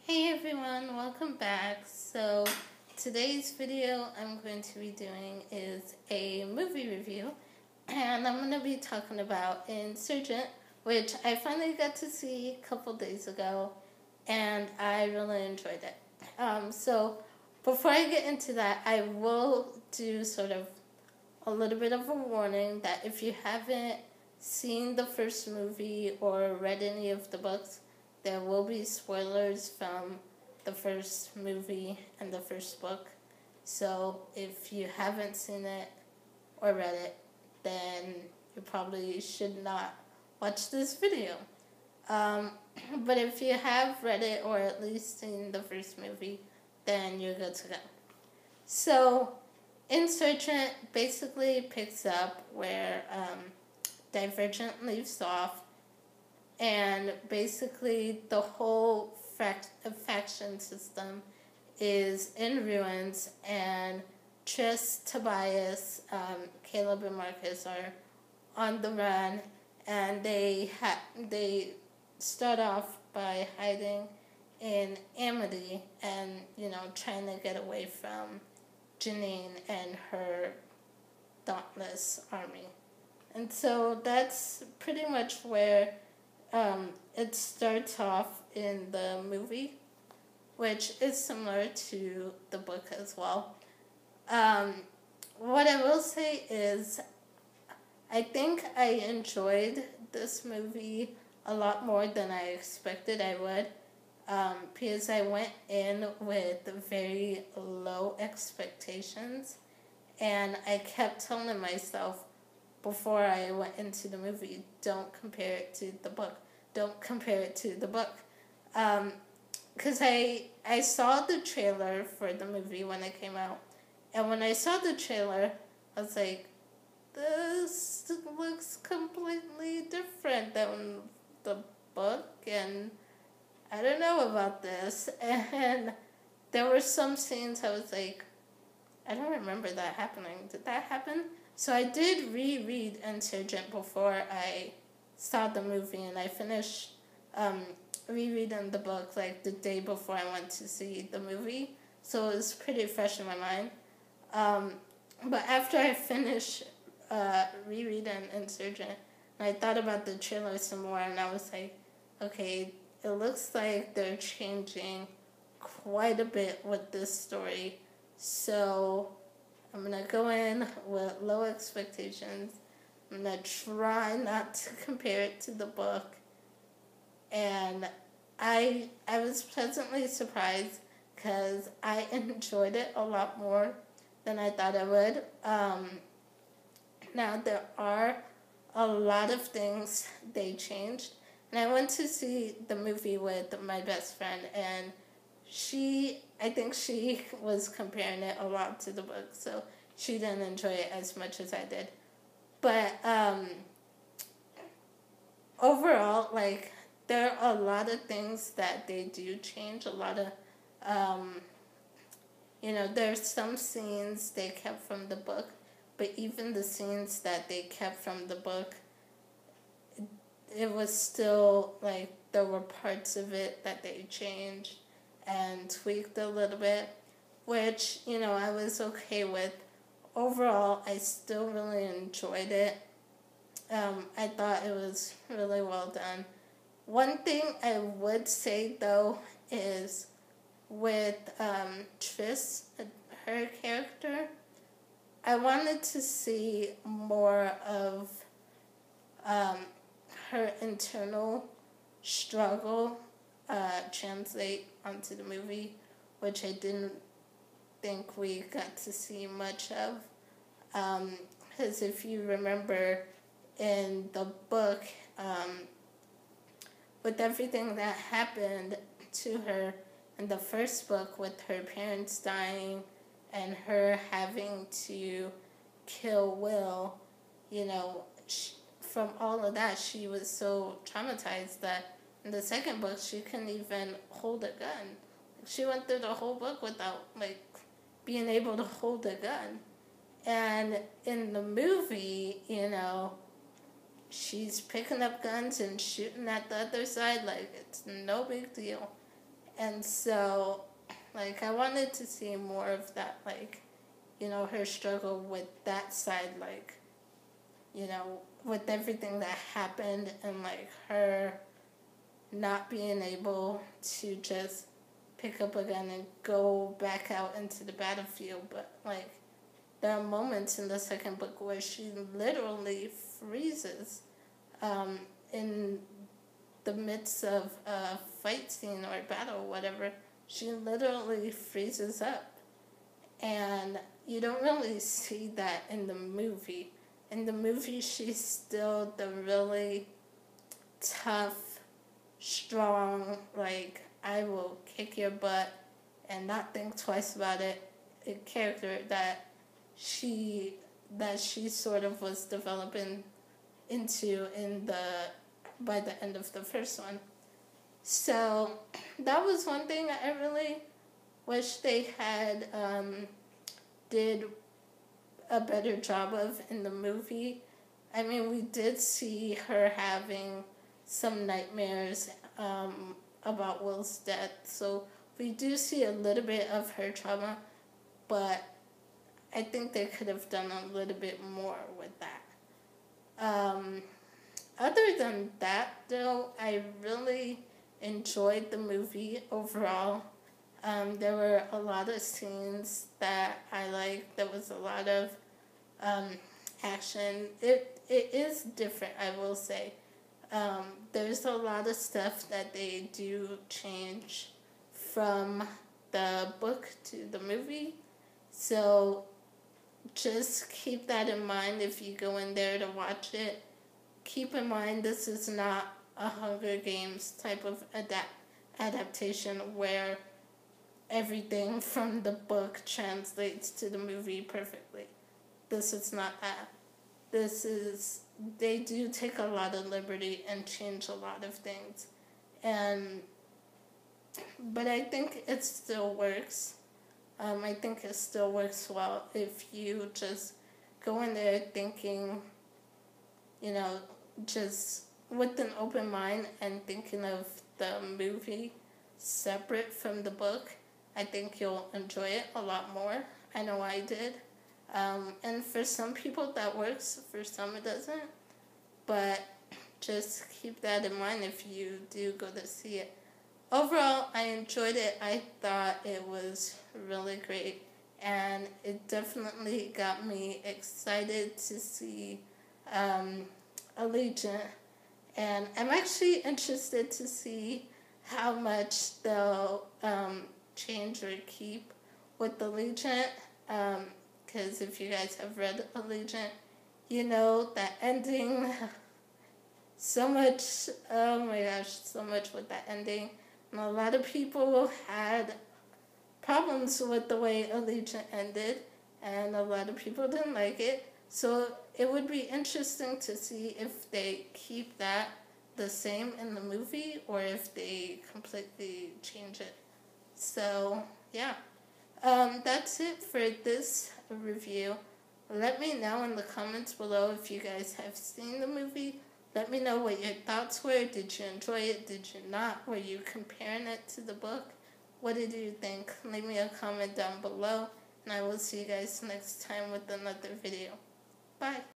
Hey everyone, welcome back. So today's video I'm going to be doing is a movie review, and I'm going to be talking about Insurgent, which I finally got to see a couple days ago, and I really enjoyed it. So before I get into that, I will do sort of a little bit of a warning that if you haven't seen the first movie or read any of the books, there will be spoilers from the first movie and the first book. So if you haven't seen it or read it, then you probably should not watch this video. But if you have read it or at least seen the first movie, then you're good to go. So Insurgent basically picks up where Divergent leaves off, and basically the whole faction system is in ruins, and Tris, Tobias, Caleb, and Marcus are on the run, and they start off by hiding in Amity and, trying to get away from Janine and her dauntless army. And so that's pretty much where it starts off in the movie, which is similar to the book as well. What I will say is I think I enjoyed this movie a lot more than I expected I would, because I went in with very low expectations, and I kept telling myself before I went into the movie, don't compare it to the book. Don't compare it to the book. Because I saw the trailer for the movie when it came out, and when I saw the trailer, I was like, this looks completely different than the book, and I don't know about this. And there were some scenes I was like, I don't remember that happening. Did that happen? So I did reread Insurgent before I saw the movie, and I finished rereading the book like the day before I went to see the movie. So it was pretty fresh in my mind. But after I finished rereading Insurgent, I thought about the trailer some more, and I was like, okay, it looks like they're changing quite a bit with this story. So I'm going to go in with low expectations. I'm going to try not to compare it to the book. And I was pleasantly surprised because I enjoyed it a lot more than I thought I would. Now, there are a lot of things they changed. And I went to see the movie with my best friend, and I think she was comparing it a lot to the book, so she didn't enjoy it as much as I did. But overall, like, there are a lot of things that they do change. A lot of, there's some scenes they kept from the book, but even the scenes that they kept from the book, it was still, like, there were parts of it that they changed and tweaked a little bit, which, I was okay with. Overall, I still really enjoyed it. I thought it was really well done. One thing I would say, though, is with Tris, her character, I wanted to see more of her internal struggle translate onto the movie, which I didn't think we got to see much of. Because if you remember in the book, with everything that happened to her in the first book, with her parents dying and her having to kill Will, from all of that, she was so traumatized that in the second book, she couldn't even hold a gun. She went through the whole book without, being able to hold a gun. And in the movie, she's picking up guns and shooting at the other side like it's no big deal. And so, like, I wanted to see more of that, like, you know, her struggle with that side, like, you know, with everything that happened and, like, her not being able to just pick up a gun and go back out into the battlefield. But, like, there are moments in the second book where she literally freezes in the midst of a fight scene or a battle or whatever. She literally freezes up. And you don't really see that in the movie. In the movie, she's still the really tough, strong, like, I will kick your butt and not think twice about it, a character that she sort of was developing into by the end of the first one. So that was one thing I really wish they had did a better job of in the movie. I mean, we did see her having some nightmares about Will's death, so we do see a little bit of her trauma, but I think they could have done a little bit more with that. Other than that, though, I really enjoyed the movie overall. There were a lot of scenes that I liked. There was a lot of action. It is different, I will say. There's a lot of stuff that they do change from the book to the movie. So just keep that in mind if you go in there to watch it. Keep in mind this is not a Hunger Games type of adaptation where everything from the book translates to the movie perfectly. This is not that. They do take a lot of liberty and change a lot of things. But I think it still works. I think it still works well if you just go in there thinking, you know, just with an open mind and thinking of the movie separate from the book. I think you'll enjoy it a lot more. I know I did. And for some people that works, for some it doesn't. But just keep that in mind if you do go to see it. Overall, I enjoyed it. I thought it was really great. And it definitely got me excited to see Allegiant. And I'm actually interested to see how much they'll change or keep with Allegiant. Because if you guys have read Allegiant, you know that ending, so much, oh my gosh, so much with that ending. And a lot of people had problems with the way Allegiant ended, and a lot of people didn't like it. So it would be interesting to see if they keep that the same in the movie or if they completely change it. So, yeah. That's it for this review. Let me know in the comments below if you guys have seen the movie. Let me know what your thoughts were. Did you enjoy it? Did you not? Were you comparing it to the book? What did you think? Leave me a comment down below. And I will see you guys next time with another video. Bye.